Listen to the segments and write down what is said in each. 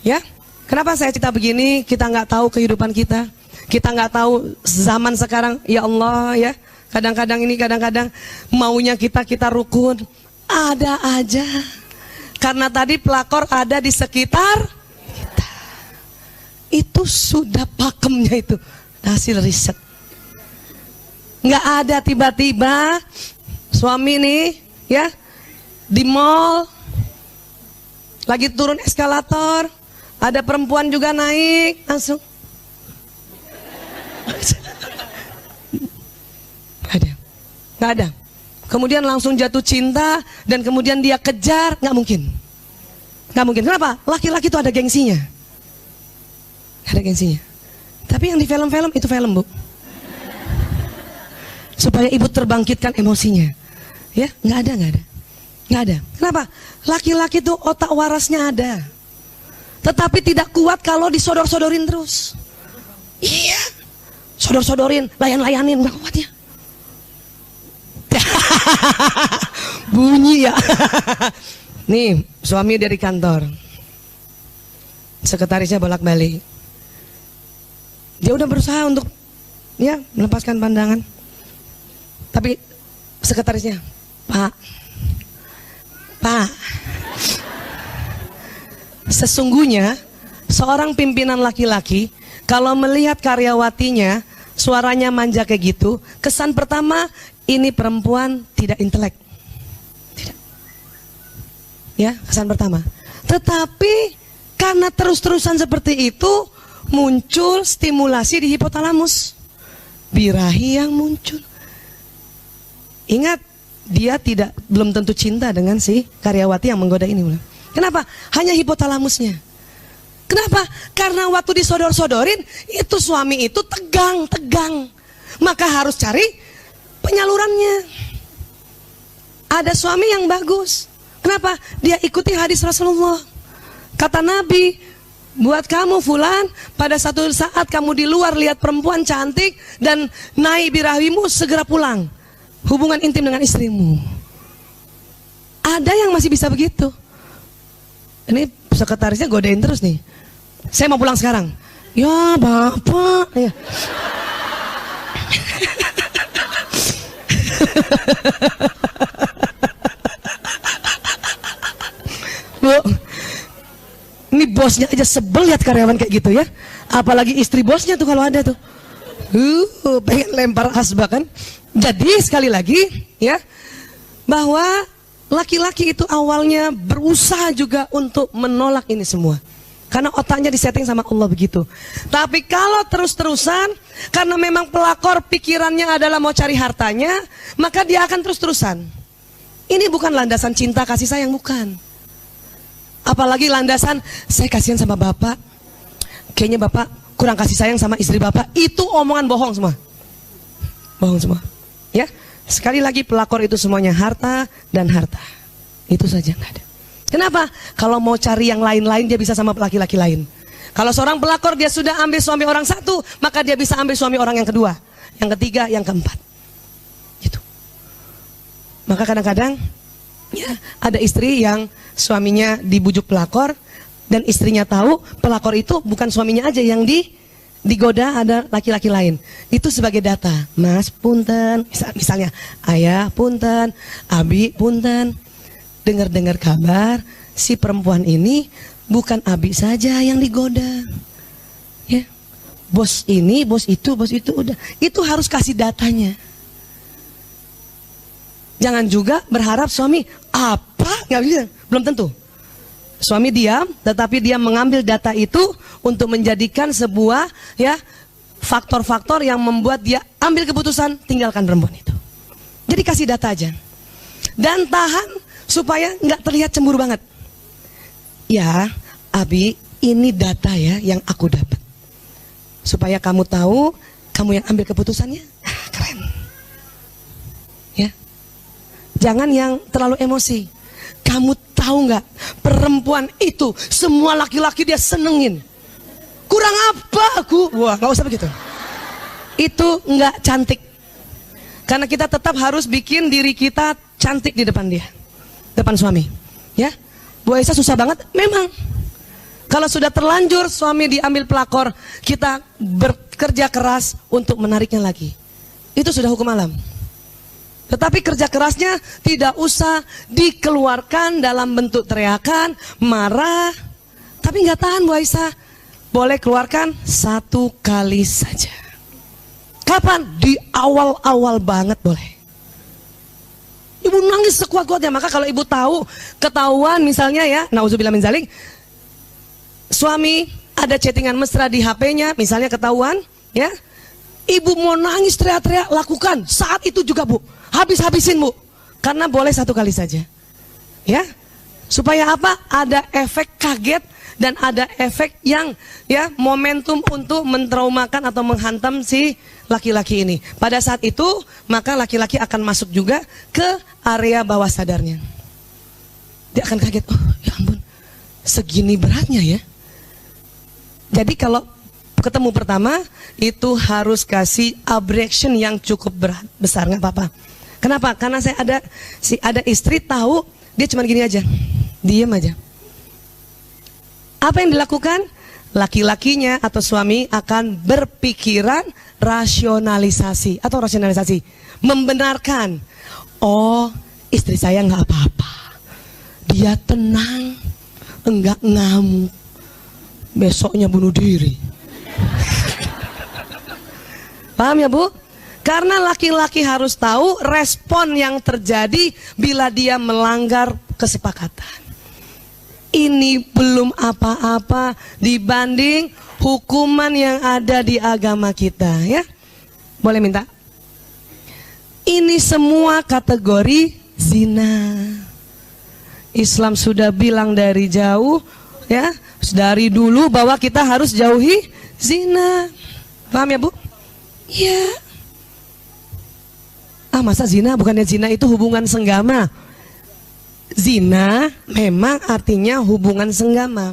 Ya, kenapa saya cerita begini? Kita nggak tahu kehidupan kita nggak tahu zaman sekarang. Ya Allah ya, kadang-kadang ini kadang-kadang maunya kita rukun, ada aja. Karena tadi pelakor ada di sekitar kita. Itu sudah pakemnya itu, hasil riset. Nggak ada tiba-tiba suami nih ya di mall lagi turun eskalator, ada perempuan juga naik langsung. Nggak ada. Kemudian langsung jatuh cinta dan kemudian dia kejar, nggak mungkin. Nggak mungkin. Kenapa? Laki-laki itu ada gengsinya. Ada gengsinya. Tapi yang di film-film itu film, Bu. Supaya ibu terbangkitkan emosinya. Ya, nggak ada. Nggak ada. Kenapa? Laki-laki itu otak warasnya ada. Tetapi tidak kuat kalau disodor-sodorin terus. Iya. Sodor-sodorin, layan-layanin, nggak kuat ya. Bunyi ya. Nih, suami dari kantor. Sekretarisnya bolak-balik. Dia udah berusaha untuk ya melepaskan pandangan. Tapi sekretarisnya, Pak, sesungguhnya seorang pimpinan laki-laki kalau melihat karyawatinya suaranya manja kayak gitu, kesan pertama ini perempuan tidak intelek. Tidak. Ya, kesan pertama. Tetapi karena terus-terusan seperti itu muncul stimulasi di hipotalamus. Birahi yang muncul. Ingat, dia belum tentu cinta dengan si karyawati yang menggoda ini. Kenapa? Hanya hipotalamusnya. Kenapa? Karena waktu disodor-sodorin itu suami itu tegang. Maka harus cari penyalurannya. Ada suami yang bagus. Kenapa? Dia ikuti hadis Rasulullah. Kata Nabi, buat kamu fulan, pada satu saat kamu di luar lihat perempuan cantik dan naik birahimu, segera pulang. Hubungan intim dengan istrimu. Ada yang masih bisa begitu. Ini sekretarisnya godain terus nih. Saya mau pulang sekarang. Ya bapak ya. Bu, ini bosnya aja sebel lihat karyawan kayak gitu ya. Apalagi istri bosnya tuh kalau ada tuh. Pengen lempar asbak kan. Jadi sekali lagi ya, bahwa laki-laki itu awalnya berusaha juga untuk menolak ini semua. Karena otaknya disetting sama Allah begitu. Tapi kalau terus-terusan, karena memang pelakor pikirannya adalah mau cari hartanya, maka dia akan terus-terusan. Ini bukan landasan cinta kasih sayang, bukan. Apalagi landasan saya kasihan sama bapak, kayaknya bapak kurang kasih sayang sama istri bapak. Itu omongan bohong semua. Bohong semua. Ya, sekali lagi pelakor itu semuanya harta dan harta. Itu saja, nggak ada. Kenapa? Kalau mau cari yang lain-lain dia bisa sama laki-laki lain. Kalau seorang pelakor dia sudah ambil suami orang satu, maka dia bisa ambil suami orang yang kedua, yang ketiga, yang keempat. Gitu. Maka kadang-kadang ya ada istri yang suaminya dibujuk pelakor dan istrinya tahu pelakor itu bukan suaminya aja yang digoda, ada laki-laki lain. Itu sebagai data. Mas punten, misalnya ayah punten, abi punten. Dengar-dengar kabar si perempuan ini bukan abi saja yang digoda. Ya. Bos ini, bos itu udah. Itu harus kasih datanya. Jangan juga berharap suami apa? Nggak bisa, belum tentu. Suami diam, tetapi dia mengambil data itu untuk menjadikan sebuah ya faktor-faktor yang membuat dia ambil keputusan tinggalkan perempuan itu. Jadi kasih data aja dan tahan supaya nggak terlihat cemburu banget. Ya, Abi, ini data ya yang aku dapat. Supaya kamu tahu, kamu yang ambil keputusannya. Keren. Ya, jangan yang terlalu emosi. Kamu tahu nggak, perempuan itu semua laki-laki dia senengin. Kurang apa aku? Wah, nggak usah begitu. Itu nggak cantik. Karena kita tetap harus bikin diri kita cantik di depan dia, depan suami. Ya, Bu Aisyah susah banget, memang. Kalau sudah terlanjur suami diambil pelakor, kita bekerja keras untuk menariknya lagi. Itu sudah hukum alam. Tetapi kerja kerasnya tidak usah dikeluarkan dalam bentuk teriakan, marah. Tapi nggak tahan Bu Aisyah. Boleh keluarkan 1 kali saja. Kapan? Di awal-awal banget boleh. Ibu nangis sekuat-kuatnya. Maka kalau ibu tahu, ketahuan misalnya ya, nauzubillah min zalik, suami ada chattingan mesra di HP-nya, misalnya ketahuan, ya, ibu mau nangis teriak-teriak, lakukan saat itu juga Bu. Habis-habisin Bu. Karena boleh 1 kali saja. Ya. Supaya apa? Ada efek kaget dan ada efek yang ya momentum untuk mentraumakan atau menghantam si laki-laki ini. Pada saat itu maka laki-laki akan masuk juga ke area bawah sadarnya. Dia akan kaget, oh ya ampun, segini beratnya ya. Jadi kalau ketemu pertama itu harus kasih abrasion yang cukup berat, besar, nggak apa-apa. Kenapa? Karena saya ada istri tahu dia cuma gini aja, diam aja. Apa yang dilakukan? Laki-lakinya atau suami akan berpikiran rasionalisasi atau rasionalisasi, membenarkan. Oh, istri saya nggak apa-apa, dia tenang, enggak ngamuk, besoknya bunuh diri. Paham ya Bu? Karena laki-laki harus tahu respon yang terjadi bila dia melanggar kesepakatan. Ini belum apa-apa dibanding hukuman yang ada di agama kita, ya. Boleh minta? Ini semua kategori zina. Islam sudah bilang dari jauh, ya, dari dulu bahwa kita harus jauhi zina. Paham ya Bu? Ya. Ah, masa zina? Bukannya zina itu hubungan senggama. Zina memang artinya hubungan senggama.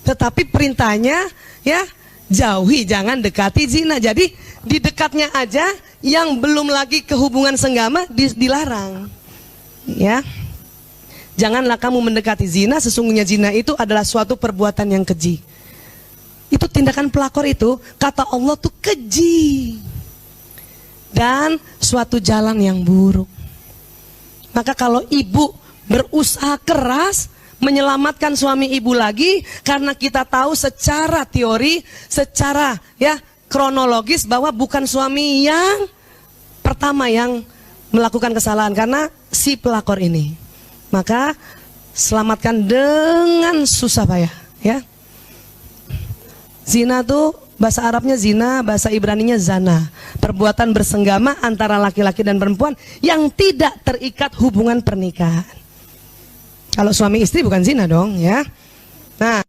Tetapi perintahnya ya jauhi, jangan dekati zina. Jadi di dekatnya aja yang belum lagi ke hubungan senggama dilarang. Ya. Janganlah kamu mendekati zina, sesungguhnya zina itu adalah suatu perbuatan yang keji. Itu tindakan pelakor itu, kata Allah tuh keji. Dan suatu jalan yang buruk. Maka kalau ibu berusaha keras menyelamatkan suami ibu lagi, karena kita tahu secara teori, secara ya kronologis bahwa bukan suami yang pertama yang melakukan kesalahan, karena si pelakor ini. Maka selamatkan dengan susah payah, ya. Zina tuh bahasa Arabnya zina, bahasa Ibraninya zana. Perbuatan bersenggama antara laki-laki dan perempuan yang tidak terikat hubungan pernikahan. Kalau suami istri bukan zina dong, ya. Nah,